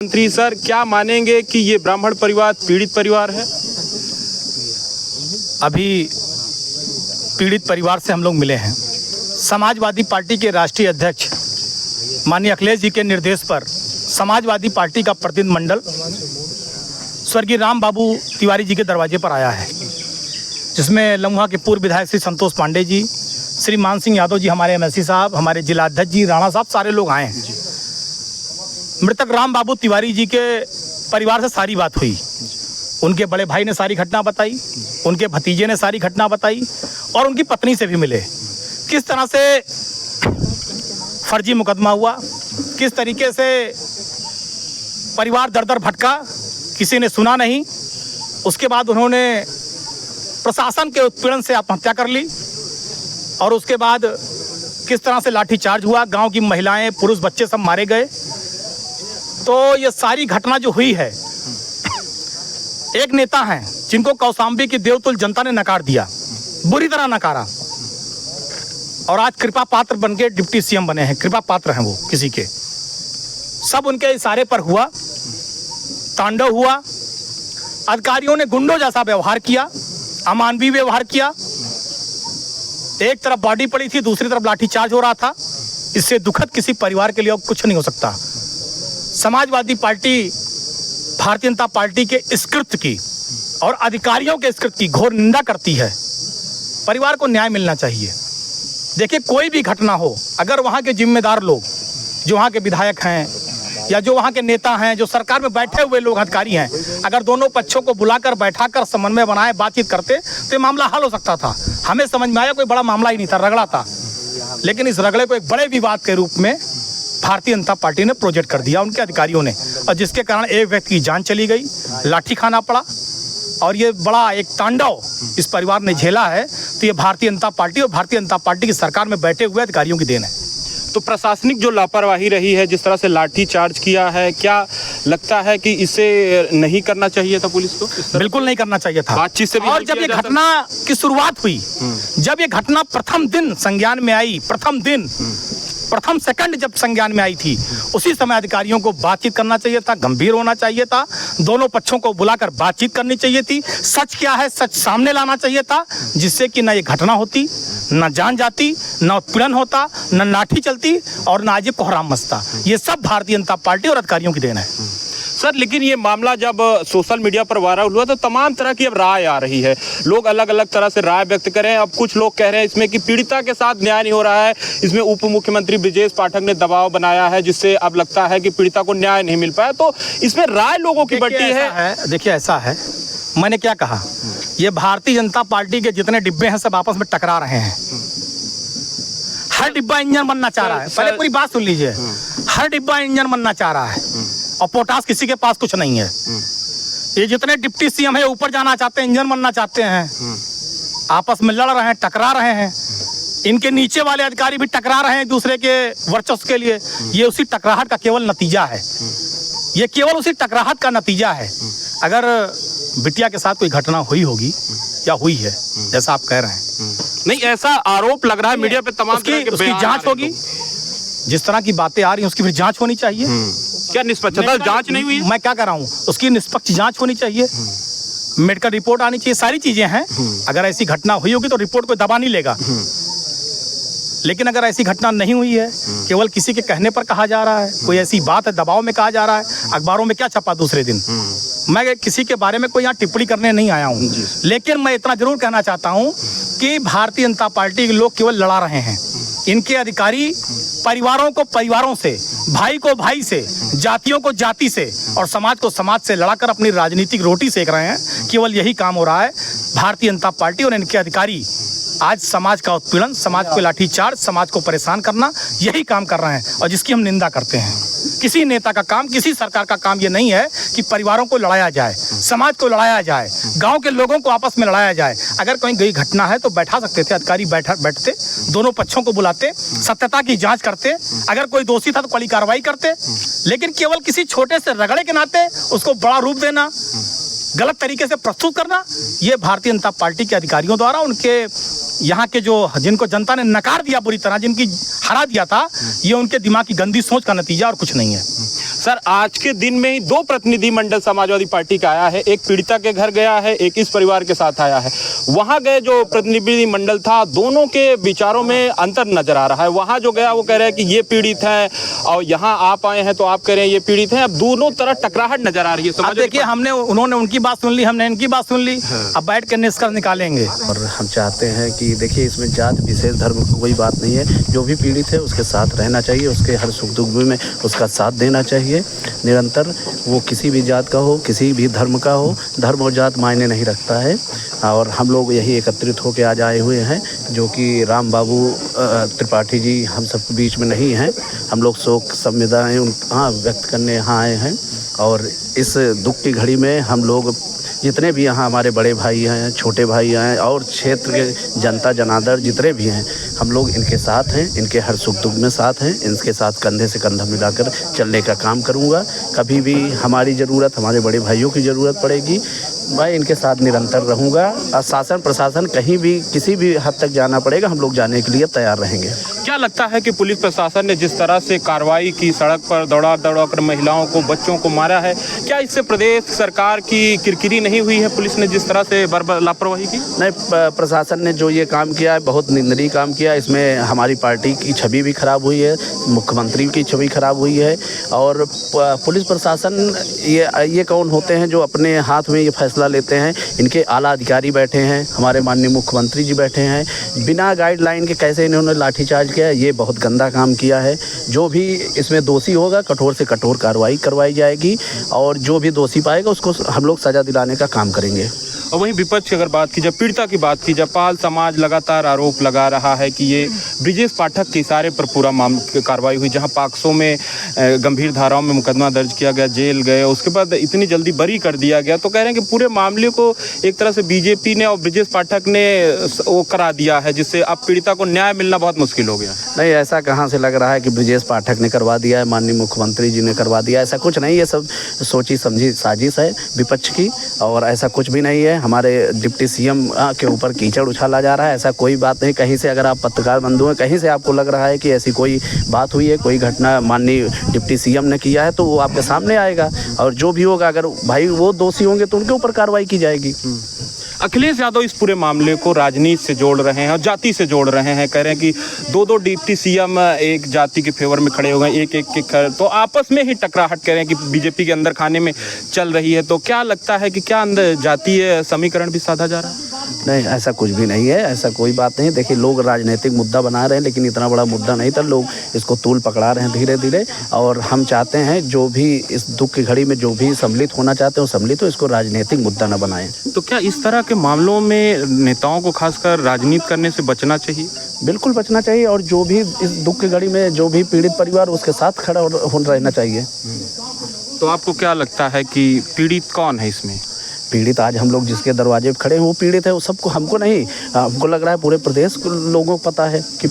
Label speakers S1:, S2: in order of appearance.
S1: मंत्री सर, क्या मानेंगे कि ये ब्राह्मण परिवार पीड़ित परिवार है?
S2: अभी पीड़ित परिवार से हम लोग मिले हैं। समाजवादी पार्टी के राष्ट्रीय अध्यक्ष माननीय अखिलेश जी के निर्देश पर समाजवादी पार्टी का प्रतिनिधिमंडल स्वर्गीय राम बाबू तिवारी जी के दरवाजे पर आया है, जिसमें लम्हा के पूर्व विधायक श्री संतोष पांडे जी, श्री मान सिंह यादव जी, हमारे एमएलसी साहब, हमारे जिला अध्यक्ष जी, राणा साहब, सारे लोग आए हैं। मृतक राम बाबू तिवारी जी के परिवार से सारी बात हुई। उनके बड़े भाई ने सारी घटना बताई, उनके भतीजे ने सारी घटना बताई और उनकी पत्नी से भी मिले। किस तरह से फर्जी मुकदमा हुआ, किस तरीके से परिवार दर दर भटका, किसी ने सुना नहीं। उसके बाद उन्होंने प्रशासन के उत्पीड़न से आत्महत्या कर ली और उसके बाद किस तरह से लाठीचार्ज हुआ, गांव की महिलाएं, पुरुष, बच्चे सब मारे गए। तो ये सारी घटना जो हुई है, एक नेता हैं जिनको कौशाम्बी की देवतुल्य जनता ने नकार दिया, बुरी तरह नकारा, और आज कृपा पात्र बन के डिप्टी सीएम बने हैं। कृपा पात्र हैं वो किसी के, सब उनके इशारे पर हुआ, तांडव हुआ। अधिकारियों ने गुंडों जैसा व्यवहार किया, अमानवीय व्यवहार किया। एक तरफ बॉडी पड़ी थी, दूसरी तरफ लाठीचार्ज हो रहा था। इससे दुखद किसी परिवार के लिए कुछ नहीं हो सकता। समाजवादी पार्टी भारतीय जनता पार्टी के इस कृत्य की और अधिकारियों के इस कृत्य की घोर निंदा करती है। परिवार को न्याय मिलना चाहिए। देखिए, कोई भी घटना हो, अगर वहाँ के जिम्मेदार लोग, जो वहाँ के विधायक हैं या जो वहाँ के नेता हैं, जो सरकार में बैठे हुए लोग, अधिकारी हैं, अगर दोनों पक्षों को बुलाकर बैठाकर समन्वय बनाए, बातचीत करते तो ये मामला हल हो सकता था। हमें समझ में आया कोई बड़ा मामला ही नहीं था, रगड़ा था। लेकिन इस रगड़े को एक बड़े विवाद के रूप में भारतीय जनता पार्टी ने प्रोजेक्ट कर दिया, उनके अधिकारियों ने, और जिसके कारण एक व्यक्ति की जान चली गई, लाठी खाना पड़ा, और ये बड़ा एक तांडव इस परिवार ने झेला है। तो ये भारतीय जनता पार्टी और भारतीय जनता पार्टी की सरकार में बैठे हुए अधिकारियों की देन है।
S1: तो प्रशासनिक जो लापरवाही रही है, जिस तरह से लाठी चार्ज किया है, क्या लगता है कि इसे नहीं करना चाहिए था पुलिस को?
S2: बिल्कुल नहीं करना चाहिए था।
S1: बातचीत से भी
S2: और जब ये घटना की शुरुआत हुई, जब ये घटना प्रथम दिन संज्ञान में आई, प्रथम सेकंड जब संज्ञान में आई थी, उसी समय अधिकारियों को बातचीत करना चाहिए था, गंभीर होना चाहिए था, दोनों पक्षों को बुलाकर बातचीत करनी चाहिए थी। सच क्या है, सच सामने लाना चाहिए था, जिससे कि न ये घटना होती, न जान जाती, न उत्पीड़न होता, न लाठी चलती और न आज ये कोहराम मचता। ये सब भारतीय जनता पार्टी और अधिकारियों की देन है।
S1: सर, लेकिन ये मामला जब सोशल मीडिया पर वायरल हुआ तो तमाम तरह की अब राय आ रही है, लोग अलग अलग तरह से राय व्यक्त करें। अब कुछ लोग कह रहे हैं इसमें कि पीड़िता के साथ न्याय नहीं हो रहा है, इसमें उप मुख्यमंत्री ब्रजेश पाठक ने दबाव बनाया है, जिससे अब लगता है कि पीड़िता को न्याय नहीं मिल पाया। तो इसमें राय लोगों की बटी है।
S2: देखिए, ऐसा है, मैंने क्या कहा, ये भारतीय जनता पार्टी के जितने डिब्बे हैं सब आपस में टकरा रहे हैं। हर डिब्बा इंजन बनना चाह रहा है। पहले पूरी बात सुन लीजिए। हर डिब्बा इंजन बनना चाह रहा है और पोटास किसी के पास कुछ नहीं है। ये जितने डिप्टी सीएम है ऊपर जाना चाहते हैं, इंजन बनना चाहते हैं, आपस में लड़ रहे हैं, टकरा रहे हैं। इनके नीचे वाले अधिकारी भी टकरा रहे हैं एक दूसरे के वर्चस्व के लिए। ये उसी टकराहट का केवल नतीजा है, ये केवल उसी टकराहट का नतीजा है। अगर बिटिया के साथ कोई घटना हुई होगी या हुई है, जैसा आप कह रहे हैं,
S1: नहीं, ऐसा आरोप लग रहा है मीडिया पे, तमाम
S2: उसकी जांच होगी। जिस तरह की बातें आ रही हैं उसकी फिर जांच होनी चाहिए।
S1: क्या निष्पक्षता जांच नहीं हुई?
S2: मैं क्या कर रहा हूँ, उसकी निष्पक्ष जांच होनी चाहिए, मेडिकल रिपोर्ट आनी चाहिए, सारी चीजें हैं। अगर ऐसी घटना हुई होगी तो रिपोर्ट कोई दबा नहीं लेगा। लेकिन अगर ऐसी घटना नहीं हुई है, केवल किसी के कहने पर कहा जा रहा है, कोई ऐसी बात है दबाव में कहा जा रहा है, अखबारों में क्या छपा दूसरे दिन, मैं किसी के बारे में कोई यहाँ टिप्पणी करने नहीं आया हूँ। लेकिन मैं इतना जरूर कहना चाहता हूँ कि भारतीय जनता पार्टी के लोग केवल लड़ा रहे हैं। इनके अधिकारी परिवारों को परिवारों से, भाई को भाई से, जातियों को जाति से और समाज को समाज से लड़ाकर अपनी राजनीतिक रोटी सेक रहे हैं। केवल यही काम हो रहा है। भारतीय जनता पार्टी और इनके अधिकारी आज समाज का उत्पीड़न, समाज को लाठीचार्ज, समाज को परेशान करना, यही काम कर रहे हैं और जिसकी हम निंदा करते हैं। किसी नेता का काम, किसी सरकार का काम ये नहीं है कि परिवारों को लड़ाया जाए, समाज को लड़ाया जाए, गांव के लोगों को आपस में लड़ाया जाए। अगर कहीं गई घटना है तो बैठा सकते थे, अधिकारी बैठते, दोनों पक्षों को बुलाते, सत्यता की जांच करते, अगर कोई दोषी था तो कड़ी कार्रवाई करते। लेकिन केवल किसी छोटे से रगड़े के नाते उसको बड़ा रूप देना, गलत तरीके से प्रस्तुत करना, ये भारतीय जनता पार्टी के अधिकारियों द्वारा, उनके यहाँ के जो जिनको जनता ने नकार दिया बुरी तरह, जिनकी हरा दिया था, ये उनके दिमाग की गंदी सोच का नतीजा और कुछ नहीं है।
S1: सर, आज के दिन में ही 2 प्रतिनिधि मंडल समाजवादी पार्टी का आया है। एक पीड़िता के घर गया है, एक इस परिवार के साथ आया है। वहां गए जो प्रतिनिधि मंडल था, दोनों के विचारों में अंतर नजर आ रहा है। वहां जो गया वो कह रहे हैं कि ये पीड़ित हैं, और यहाँ आप आए हैं तो आप कह रहे हैं ये पीड़ित हैं। अब दोनों तरफ टकराहट नजर आ रही है।
S2: अब देखिए, उन्होंने उनकी बात सुन ली, हमने इनकी बात सुन ली। अब बैठ कर निष्कर्ष निकालेंगे।
S3: और हम चाहते हैं कि देखिए, इसमें जात विशेष धर्म की कोई बात नहीं है। जो भी पीड़ित है उसके साथ रहना चाहिए, उसके हर सुख दुख में उसका साथ देना चाहिए निरंतर। वो किसी भी जात का हो, किसी भी धर्म का हो, धर्म और जात मायने नहीं रखता है। और हम लोग यही एकत्रित होकर आज आए हुए हैं, जो कि राम बाबू त्रिपाठी जी हम सब के बीच में नहीं हैं। हम लोग शोक संवेदनाएं व्यक्त करने यहाँ आए हैं। और इस दुख की घड़ी में हम लोग जितने भी यहाँ हमारे बड़े भाई हैं, छोटे भाई हैं, और क्षेत्र के जनता जनार्दन जितने भी हैं, हम लोग इनके साथ हैं, इनके हर सुख दुख में साथ हैं। इनके साथ कंधे से कंधा मिलाकर चलने का काम करूँगा। कभी भी हमारी ज़रूरत, हमारे बड़े भाइयों की ज़रूरत पड़ेगी, मैं इनके साथ निरंतर रहूँगा। शासन प्रशासन कहीं भी किसी भी हद तक जाना पड़ेगा, हम लोग जाने के लिए तैयार रहेंगे।
S1: क्या लगता है कि पुलिस प्रशासन ने जिस तरह से कार्रवाई की, सड़क पर दौड़ा कर महिलाओं को, बच्चों को मारा है, क्या इससे प्रदेश सरकार की किरकिरी नहीं हुई है? पुलिस ने जिस तरह से लापरवाही की?
S3: नहीं, प्रशासन ने जो ये काम किया है बहुत निंदनीय काम किया। इसमें हमारी पार्टी की छवि भी खराब हुई है, मुख्यमंत्री की छवि खराब हुई है। और पुलिस प्रशासन ये कौन होते हैं जो अपने हाथ में ये फैसला लेते हैं? इनके आला अधिकारी बैठे हैं, हमारे माननीय मुख्यमंत्री जी बैठे हैं। बिना गाइडलाइन के कैसे इन्होंने लाठीचार्ज किया, ये बहुत गंदा काम किया है। जो भी इसमें दोषी होगा कठोर से कठोर कार्रवाई करवाई जाएगी, और जो भी दोषी पाएगा उसको हम लोग सजा दिलाने का काम करेंगे।
S1: और वहीं विपक्ष की अगर बात की जाए, पीड़िता की बात की जाए, पाल समाज लगातार आरोप लगा रहा है कि ये ब्रिजेश पाठक के इशारे पर पूरा कार्रवाई हुई, जहां पॉक्सो में गंभीर धाराओं में मुकदमा दर्ज किया गया, जेल गए, उसके बाद इतनी जल्दी बरी कर दिया गया। तो कह रहे हैं कि पूरे मामले को एक तरह से बीजेपी ने और ब्रिजेश पाठक ने वो करा दिया है, जिससे अब पीड़िता को न्याय मिलना बहुत मुश्किल हो गया।
S3: नहीं, ऐसा कहाँ से लग रहा है कि ब्रिजेश पाठक ने करवा दिया है, माननीय मुख्यमंत्री जी ने करवा दिया? ऐसा कुछ नहीं है, सब सोची समझी साजिश है विपक्ष की, और ऐसा कुछ भी नहीं है। हमारे डिप्टी सीएम के ऊपर कीचड़ उछाला जा रहा है, ऐसा कोई बात नहीं। कहीं से अगर आप पत्रकार बंधु हैं, कहीं से आपको लग रहा है कि ऐसी कोई बात हुई है, कोई घटना माननीय डिप्टी सीएम ने किया है, तो वो आपके सामने आएगा। और जो भी होगा, अगर भाई वो दोषी होंगे तो उनके ऊपर कार्रवाई की जाएगी।
S1: अखिलेश यादव इस पूरे मामले को राजनीति से जोड़ रहे हैं और जाति से जोड़ रहे हैं। कह रहे हैं कि 2 डिप्टी सीएम एक जाति के फेवर में खड़े हो गए, एक के तो आपस में ही टकराहट कह रहे हैं कि बीजेपी के अंदर खाने में चल रही है। तो क्या लगता है कि क्या अंदर जातीय समीकरण भी साधा जा रहा है?
S3: नहीं, ऐसा कुछ भी नहीं है, ऐसा कोई बात नहीं। देखिए, लोग राजनीतिक मुद्दा बना रहे हैं, लेकिन इतना बड़ा मुद्दा नहीं था। लोग इसको तूल पकड़ा रहे हैं धीरे धीरे, और हम चाहते हैं जो भी इस दुख की घड़ी में जो भी सम्मिलित होना चाहते हैं वो सम्मिलित हो, इसको राजनीतिक मुद्दा न बनाएं।
S1: तो क्या इस तरह के मामलों में नेताओं को खासकर राजनीति करने से बचना चाहिए?
S3: बिल्कुल बचना चाहिए, और जो भी इस दुख की घड़ी में जो भी पीड़ित परिवार उसके साथ खड़ा रहना चाहिए।
S1: तो आपको क्या लगता है कि पीड़ित कौन है इसमें?
S3: पीड़ित आज हम लोग जिसके दरवाजे पर खड़े हैं वो पीड़ित है, वो सबको, हमको नहीं, हमको लग रहा है पूरे प्रदेश को लोगों को पता है कि